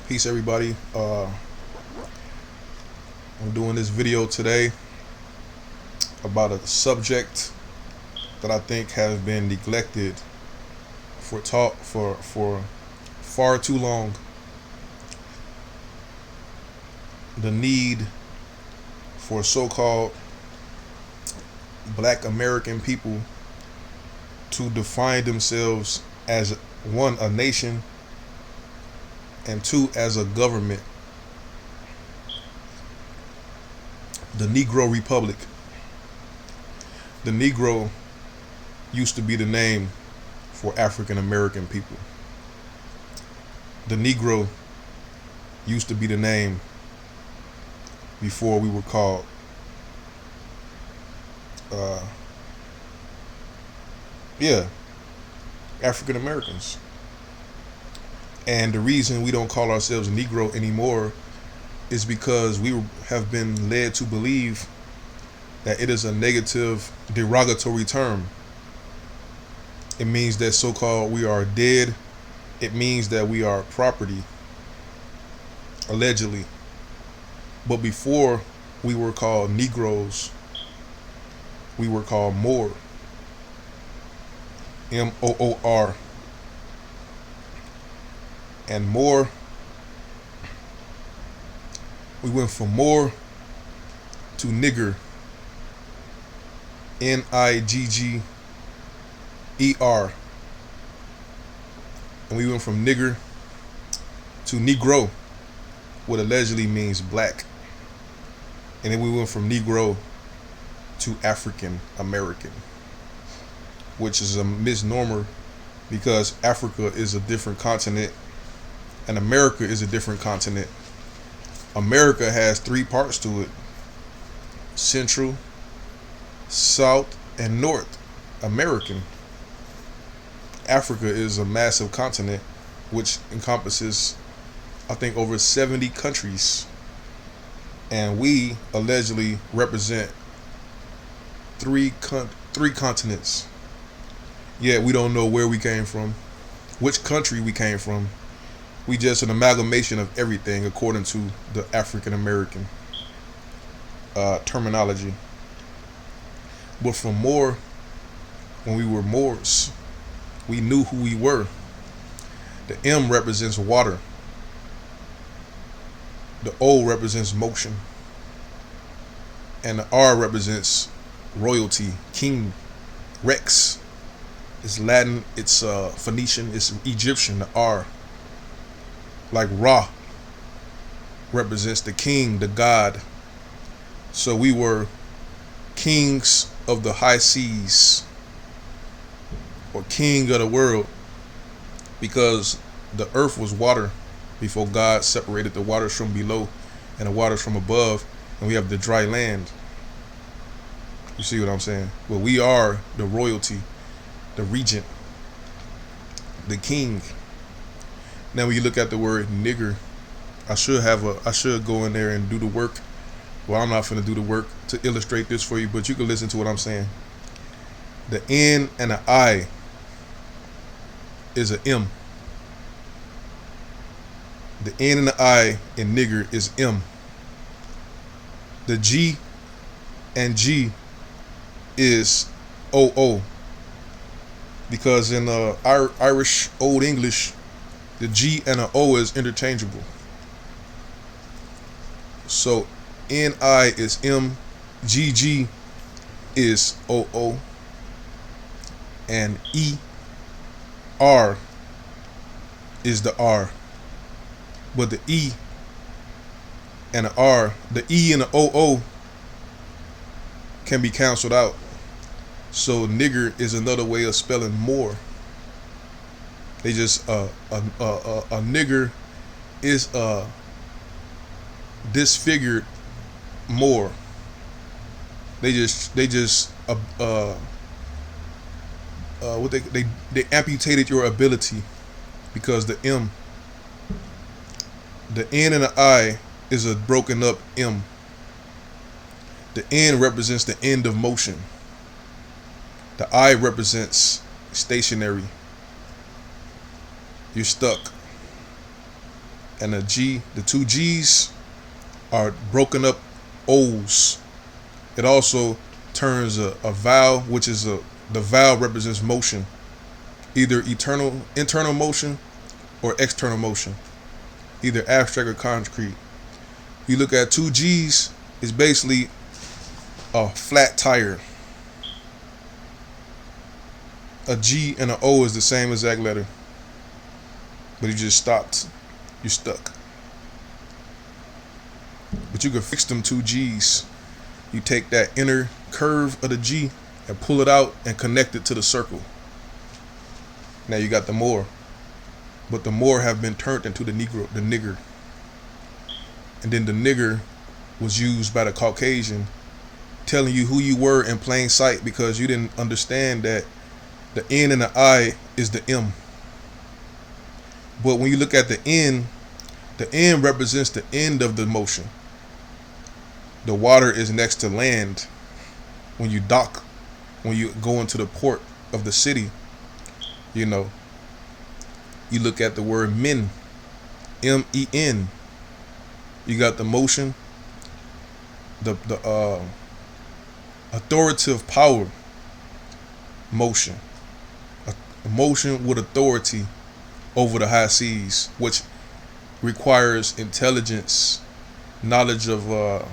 Peace, everybody. I'm doing this video today about a subject that I think has been neglected for far too long. The need for so-called Black American people to define themselves as one, a nation, and two, as a government. The Negro Republic. The Negro used to be the name for African American people. The Negro used to be the name before we were called African Americans. And the reason we don't call ourselves Negro anymore is because we have been led to believe that it is a negative, derogatory term. It means that so-called we are dead. It means that we are property, allegedly. But before we were called Negroes, we were called Moor. Moor. And Moor, we went from Moor to nigger. Nigger. And we went from nigger to Negro, what allegedly means black. And then we went from Negro to African American, which is a misnomer because Africa is a different continent and America is a different continent. America has three parts to it: Central, South, and North American. Africa is a massive continent which encompasses, I think, over 70 countries. And we allegedly represent three continents. Yet we don't know where we came from, which country we came from. We just an amalgamation of everything according to the African American terminology. But from Moor, when we were Moors, we knew who we were. The M represents water. The O represents motion. And the R represents royalty, king, Rex. It's Latin, it's Phoenician, it's Egyptian, the R. Like Ra represents the king, the god. So we were kings of the high seas, or king of the world, because the earth was water before God separated the waters from below and the waters from above, and we have the dry land. You see what I'm saying? Well, we are the royalty, the regent, the king. Now when you look at the word nigger, I should go in there and do the work. Well, I'm not finna do the work to illustrate this for you, but you can listen to what I'm saying. The N and the I is an M. The N and the I in nigger is M. The G and G is OO. Because in Irish Old English, the G and the O is interchangeable. So NI is M, GG is OO, and ER is the R. But the E and the R, the E and the OO can be canceled out. So nigger is another way of spelling more. They just a nigger is a disfigured more. They amputated your ability because the M, the N and the I is a broken up M. The N represents the end of motion. The I represents stationary. You're stuck. and a G. The two G's are broken up O's. It also turns a vowel, which is the vowel represents motion, either internal motion or external motion, either abstract or concrete. You look at two G's, it's basically a flat tire. A G and an O is the same exact letter, but you just stopped. You're stuck. But you can fix them two G's. You take that inner curve of the G and pull it out and connect it to the circle. Now you got the more. But the more have been turned into the nigger. And then the nigger was used by the Caucasian, telling you who you were in plain sight because you didn't understand that the N and the I is the M. But when you look at the N represents the end of the motion. The water is next to land. When you dock, when you go into the port of the city, you look at the word men, MEN. You got the motion, the authoritative power, motion. A motion with authority over the high seas, which requires intelligence, knowledge of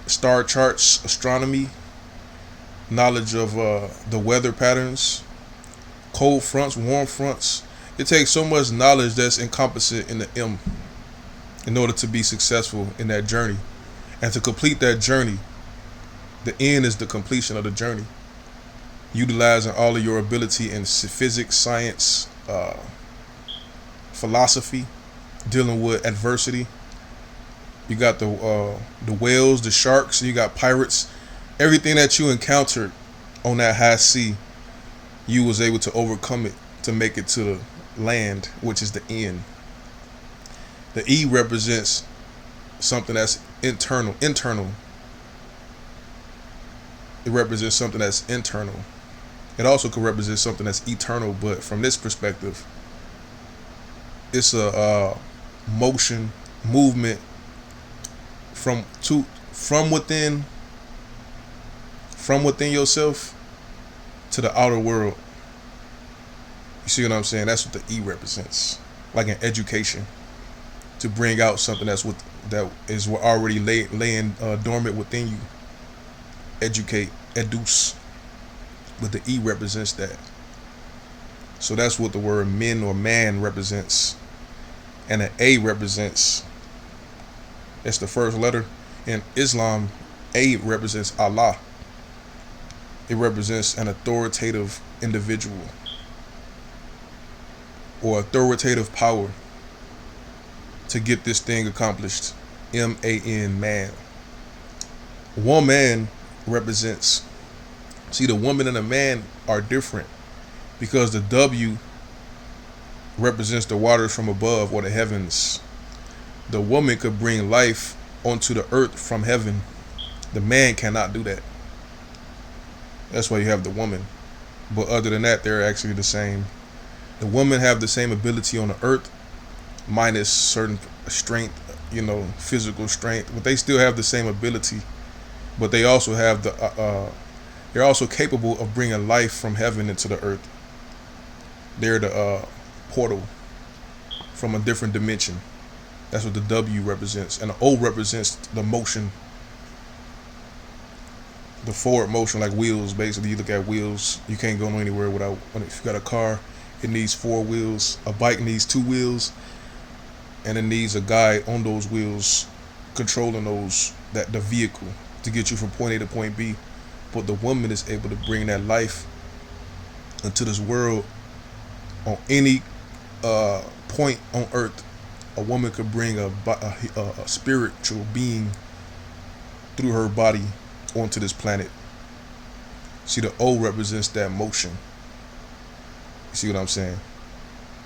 star charts, astronomy, knowledge of the weather patterns, cold fronts, warm fronts. It takes so much knowledge that's encompassed in the M in order to be successful in that journey. And to complete that journey, the N is the completion of the journey. Utilizing all of your ability in physics, science, philosophy, dealing with adversity. You got the whales, the sharks, you got pirates. Everything that you encountered on that high sea, you was able to overcome it to make it to the land, which is the N. The E represents something that's internal. It represents something that's internal. It also could represent something that's eternal, but from this perspective, it's a movement from within yourself to the outer world. You see what I'm saying? That's what the E represents, like in education, to bring out something that is already laying dormant within you. Educate, educe, but the E represents that. So that's what the word men or man represents, and an A represents. That's the first letter in Islam. A represents Allah. It represents an authoritative individual or authoritative power to get this thing accomplished. MAN, man. Woman represents. See, the woman and the man are different because the W represents the waters from above or the heavens. The woman could bring life onto the earth from heaven. The man cannot do that. That's why you have the woman. But other than that, they're actually the same. The women have the same ability on the earth, minus certain strength, physical strength. But they still have the same ability. But they also have they're also capable of bringing life from heaven into the earth. They're the portal from a different dimension. That's what the W represents. And the O represents the motion, the forward motion, like wheels. Basically, you look at wheels, you can't go anywhere without. If you got a car, it needs 4 wheels. A bike needs 2 wheels, and it needs a guy on those wheels controlling the vehicle to get you from point A to point B. But the woman is able to bring that life into this world on any point on earth. A woman could bring a spiritual being through her body onto this planet. See, the O represents that motion. You see what I'm saying?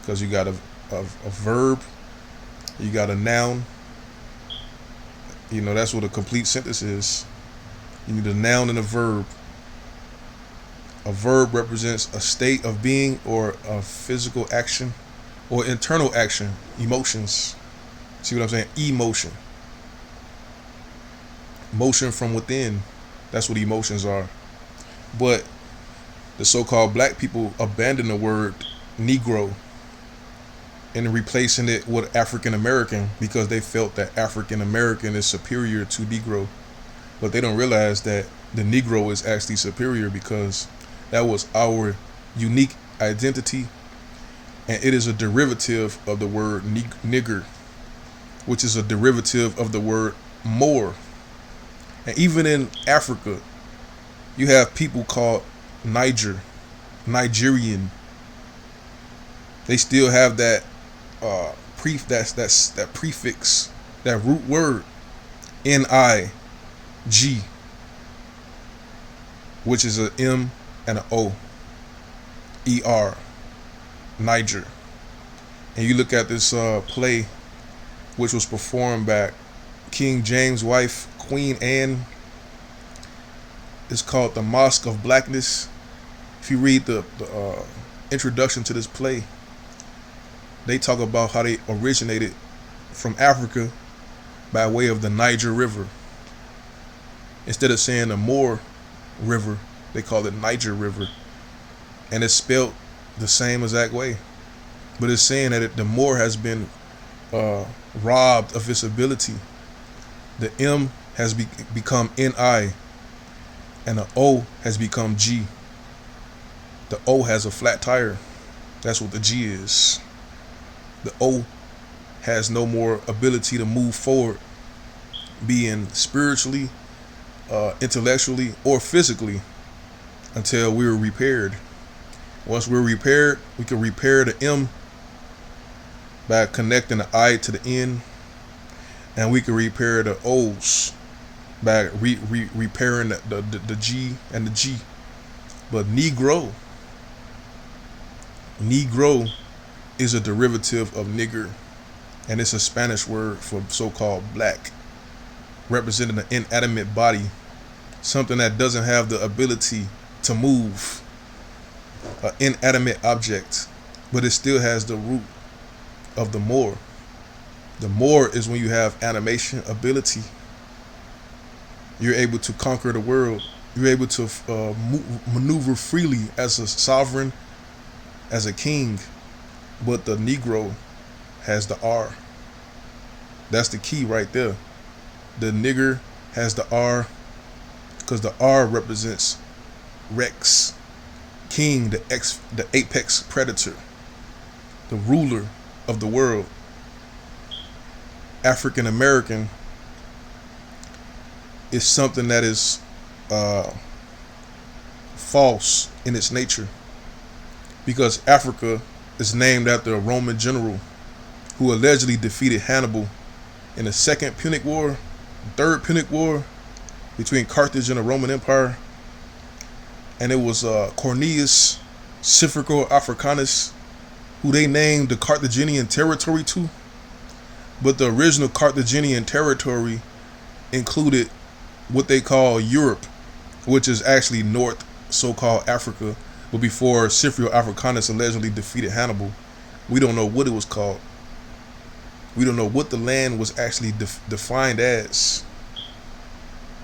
Because you got a verb, you got a noun. That's what a complete sentence is. You need a noun and a verb. A verb represents a state of being or a physical action or internal action, emotions. See what I'm saying? Emotion. Motion from within. That's what emotions are. But the so-called black people abandoned the word Negro and replacing it with African American because they felt that African American is superior to Negro. But they don't realize that the Negro is actually superior because that was our unique identity, and it is a derivative of the word nigger, which is a derivative of the word Moor. And even in Africa, you have people called Nigerian. They still have that that prefix, that root word, N-I-G, which is a M and an O, E-R, Niger. And you look at this play, which was performed by King James' wife, Queen Anne. It's called The Mosque of Blackness. If you read the introduction to this play, they talk about how they originated from Africa by way of the Niger River. Instead of saying the Moor River, they call it Niger River. And it's spelled the same exact way. But it's saying that the Moor has been robbed of its ability. The M has become N-I, and the O has become G. The O has a flat tire. That's what the G is. The O has no more ability to move forward, being spiritually, intellectually, or physically, until we're repaired. Once we're repaired, we can repair the M by connecting the I to the N, and we can repair the O's by repairing the G and the G. But Negro is a derivative of nigger, and it's a Spanish word for so-called black, representing an inanimate body, something that doesn't have the ability to move, an inanimate object, but it still has the root of the Moor. The Moor is when you have animation ability. You're able to conquer the world. You're able to maneuver freely as a sovereign, as a king. But the Negro has the R. That's the key right there. The nigger has the R because the R represents Rex, king, the apex predator, the ruler of the world. African American is something that is false in its nature, because Africa is named after a Roman general who allegedly defeated Hannibal in the Second Punic War, Third Punic War between Carthage and the Roman Empire. And it was Cornelius Scipio Africanus who they named the Carthaginian territory to. But the original Carthaginian territory included what they call Europe, which is actually North so-called Africa. But before Scipio Africanus allegedly defeated Hannibal, we don't know what it was called. We don't know what the land was actually defined as,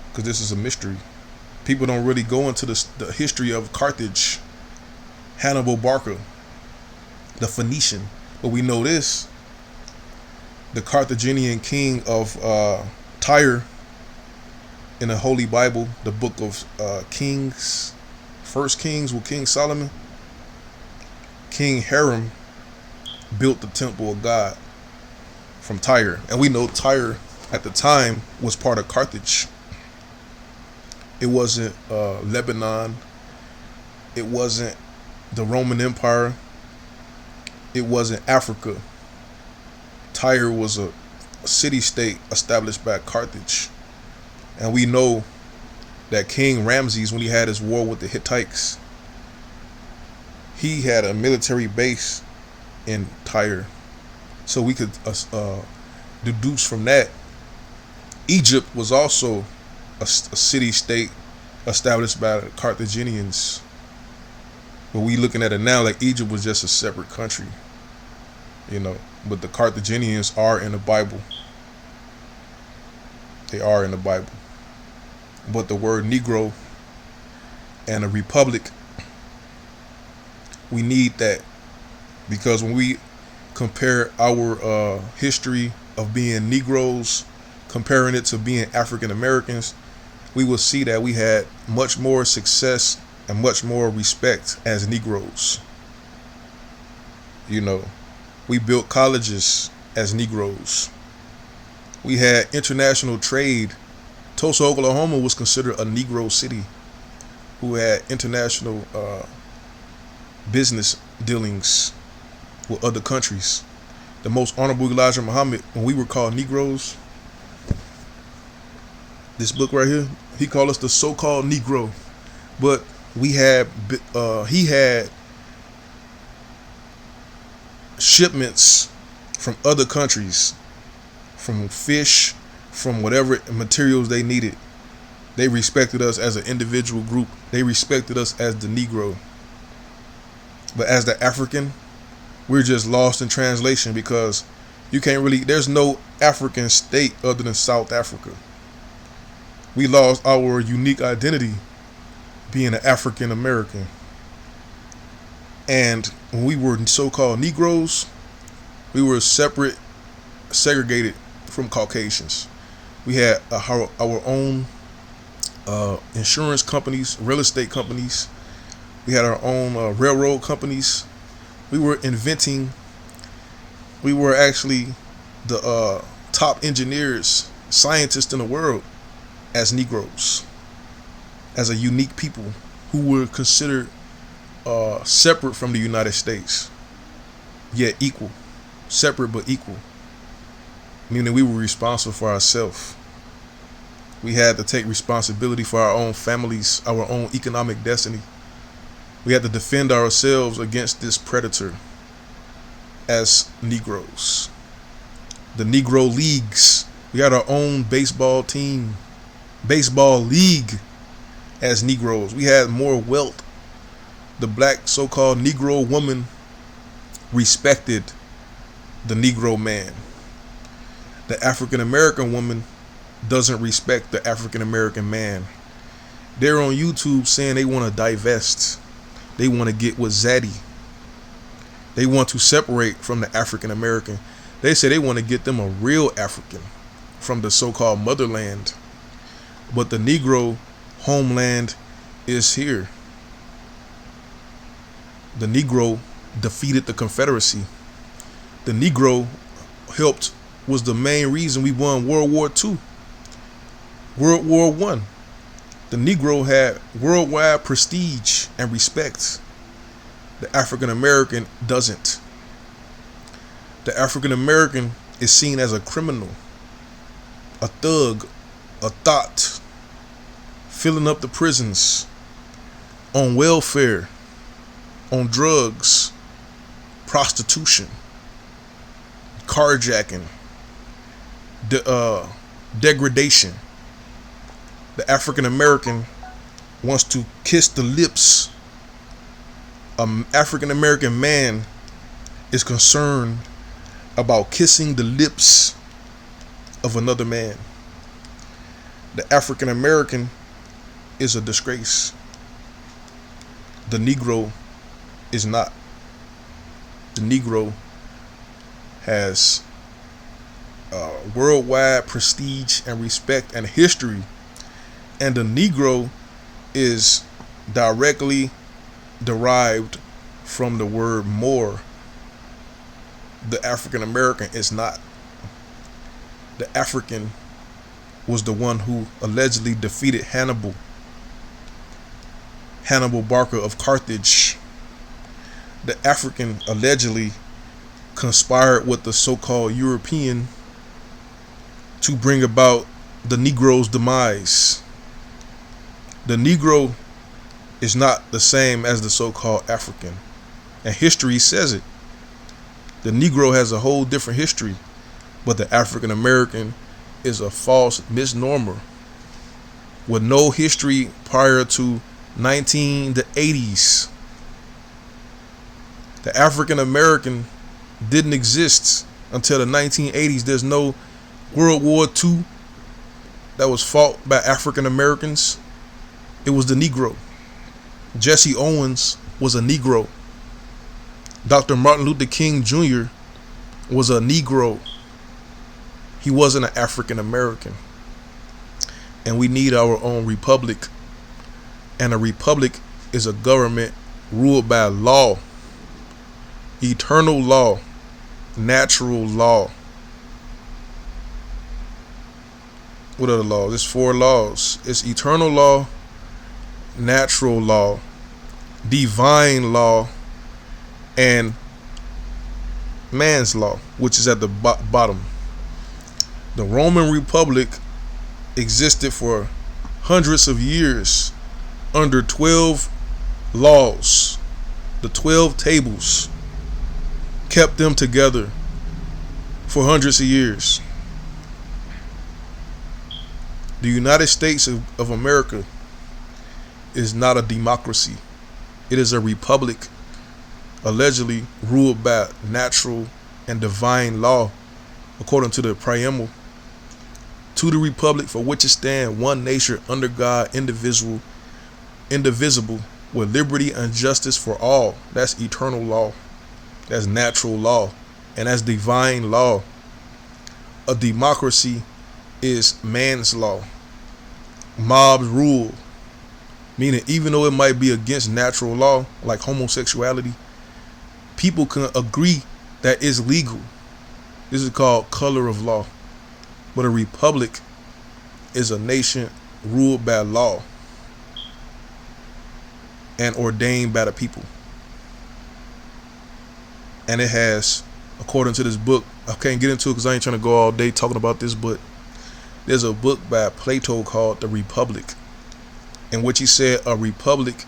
because this is a mystery. People don't really go into the history of Carthage, Hannibal Barca, the Phoenician. But we know this: the Carthaginian king of Tyre, in the Holy Bible, the book of Kings, First Kings with King Solomon, King Hiram built the temple of God from Tyre. And we know Tyre at the time was part of Carthage. It wasn't Lebanon. It wasn't the Roman Empire. It wasn't Africa. Tyre was a city-state established by Carthage. And we know that King Ramses, when he had his war with the Hittites, he had a military base in Tyre. So we could deduce from that Egypt was also a city-state established by the Carthaginians. But we looking at it now like Egypt was just a separate country. you know. But the Carthaginians are in the Bible. They are in the Bible. But the word Negro and a republic, we need that, because when we compare our history of being Negroes, comparing it to being African Americans, we will see that we had much more success and much more respect as Negroes. You know, we built colleges as Negroes. We had international trade. Tulsa, Oklahoma was considered a Negro city who had international business dealings with other countries. The most honorable Elijah Muhammad, when we were called Negroes, this book right here, he called us the so-called Negro. But he had shipments from other countries, from fish, from whatever materials they needed. They respected us as an individual group. They respected us as the Negro. But as the African, we're just lost in translation, because you can't really, there's no African state other than South Africa. We lost our unique identity being an African American. And when we were so-called Negroes, we were separate, segregated from Caucasians. We had our own insurance companies, real estate companies. We had our own railroad companies. We were actually the top engineers, scientists in the world as Negroes, as a unique people who were considered separate from the United States, yet equal. Separate but equal. Meaning we were responsible for ourselves. We had to take responsibility for our own families, our own economic destiny. We had to defend ourselves against this predator as Negroes. The Negro leagues. We had our own baseball team, baseball league as Negroes. We had more wealth. The black so-called Negro woman respected the Negro man. The African American woman doesn't respect the African American man. They're on YouTube saying they want to divest. They want to get with Zaddy. They want to separate from the African American. They say they want to get them a real African from the so-called motherland. But the Negro homeland is here. The Negro defeated the Confederacy. The Negro was the main reason we won World War II. World War I. The Negro had worldwide prestige and respect. The African American doesn't. The African American is seen as a criminal, a thug, a thought, filling up the prisons, on welfare, on drugs, prostitution, carjacking, degradation. The African American wants to kiss the lips. An African American man is concerned about kissing the lips of another man. The African American is a disgrace. The Negro is not. The Negro has worldwide prestige and respect and history. And the Negro is directly derived from the word Moor. The African American is not. The African was the one who allegedly defeated Hannibal Barca of Carthage. The African allegedly conspired with the so-called European to bring about the Negro's demise. The Negro is not the same as the so-called African, and history says it. The Negro has a whole different history, but the African American is a false misnomer with no history prior to the 80s. The African American didn't exist until the 1980s. There's no World War II that was fought by African Americans. It was the Negro. Jesse Owens was a Negro. Dr. Martin Luther King Jr. was a Negro. He wasn't an African American. And we need our own republic. And a republic is a government ruled by law, eternal law, natural law. What are the laws? It's 4 laws. It's eternal law, natural law, divine law, and man's law, which is at the bottom. The Roman Republic existed for hundreds of years under 12 laws. The 12 tables kept them together for hundreds of years. The United States of America is not a democracy. It is a republic, allegedly ruled by natural and divine law, according to the preamble. To the republic for which it stands, one nation under God, indivisible, with liberty and justice for all. That's eternal law. That's natural law. And that's divine law. A democracy is man's law. Mob rule. Meaning, even though it might be against natural law, like homosexuality, people can agree that it's legal. This is called color of law. But a republic is a nation ruled by law and ordained by the people. And it has, according to this book, I can't get into it because I ain't trying to go all day talking about this, but there's a book by Plato called The Republic, in which he said a republic,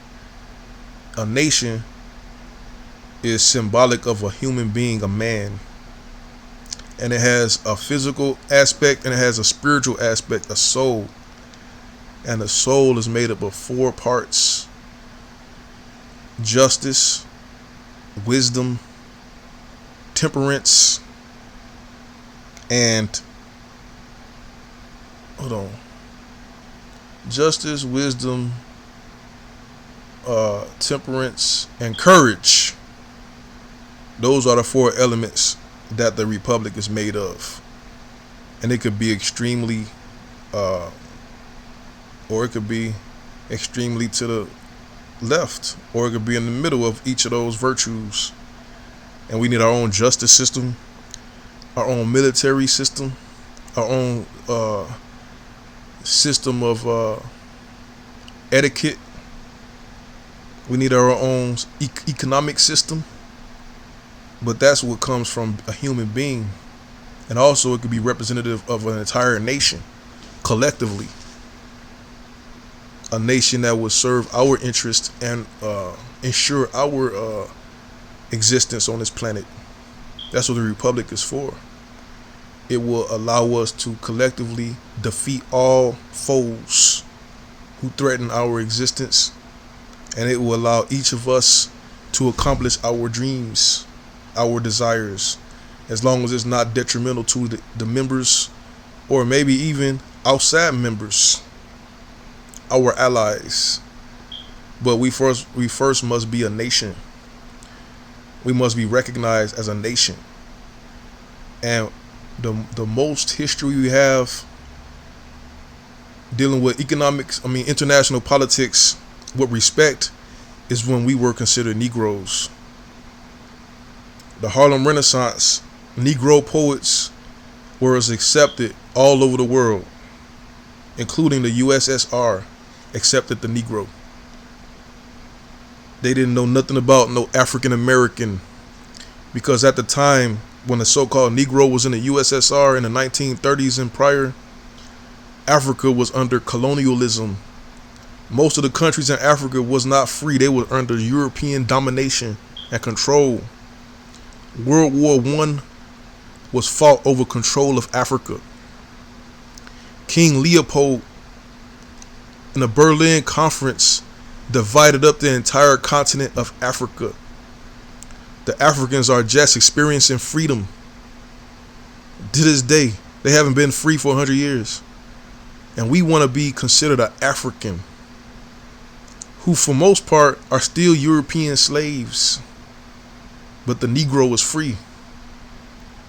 a nation, is symbolic of a human being, a man. And it has a physical aspect and it has a spiritual aspect, a soul. And the soul is made up of 4 parts: justice, wisdom, temperance, and justice, wisdom, temperance, and courage. Those are the 4 elements that the republic is made of. And it could be extremely or it could be extremely to the left, or it could be in the middle of each of those virtues. And we need our own justice system, our own military system, our own system of etiquette. We need our own economic system. But that's what comes from a human being. And also it could be representative of an entire nation, collectively. A nation that would serve our interests and ensure our existence on this planet. That's what the republic is for. It will allow us to collectively defeat all foes who threaten our existence. And it will allow each of us to accomplish our dreams, our desires, as long as it's not detrimental to the members, or maybe even outside members, our allies. But we first must be a nation. We must be recognized as a nation. And the most history we have dealing with international politics with respect is when we were considered Negroes. The Harlem Renaissance, Negro poets were accepted all over the world, including the USSR accepted the Negro. They didn't know nothing about no African American, because at the time when the so-called Negro was in the USSR in the 1930s and prior, Africa was under colonialism. Most of the countries in Africa was not free. They were under European domination and control. World War I was fought over control of Africa. King Leopold in the Berlin Conference divided up the entire continent of Africa. The Africans are just experiencing freedom. To this day, they haven't been free for 100 years. And we want to be considered an African, who for most part are still European slaves. But the Negro was free.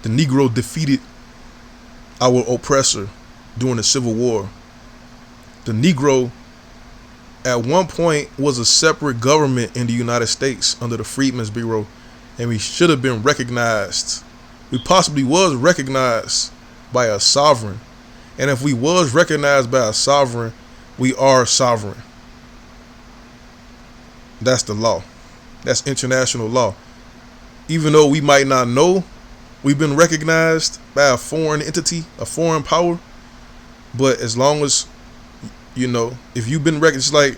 The Negro defeated our oppressor during the Civil War. The Negro at one point was a separate government in the United States under the Freedmen's Bureau, and we should have been recognized. We possibly was recognized by a sovereign. And if we was recognized by a sovereign, we are sovereign. That's the law. That's international law. Even though we might not know we've been recognized by a foreign entity, a foreign power, but as long as, if you've been recognized, it's like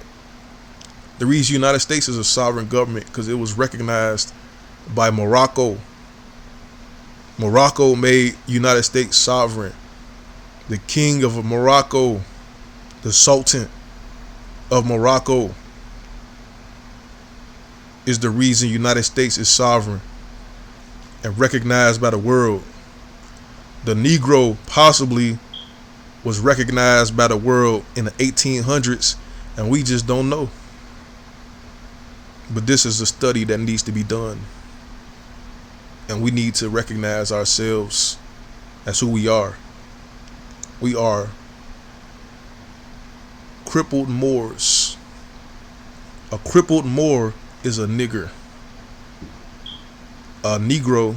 the reason the United States is a sovereign government because it was recognized by Morocco. Morocco made United States sovereign. The king of Morocco, the Sultan of Morocco, is the reason United States is sovereign and recognized by the world. The Negro possibly was recognized by the world in the 1800s, and we just don't know. But this is a study that needs to be done, and we need to recognize ourselves as who we are. We are crippled Moors. A crippled Moor is a nigger. A Negro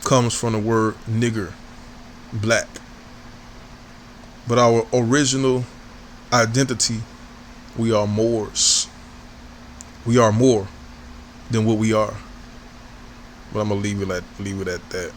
comes from the word nigger, black. But our original identity, we are Moors. We are more than what we are. But I'm gonna leave it at that.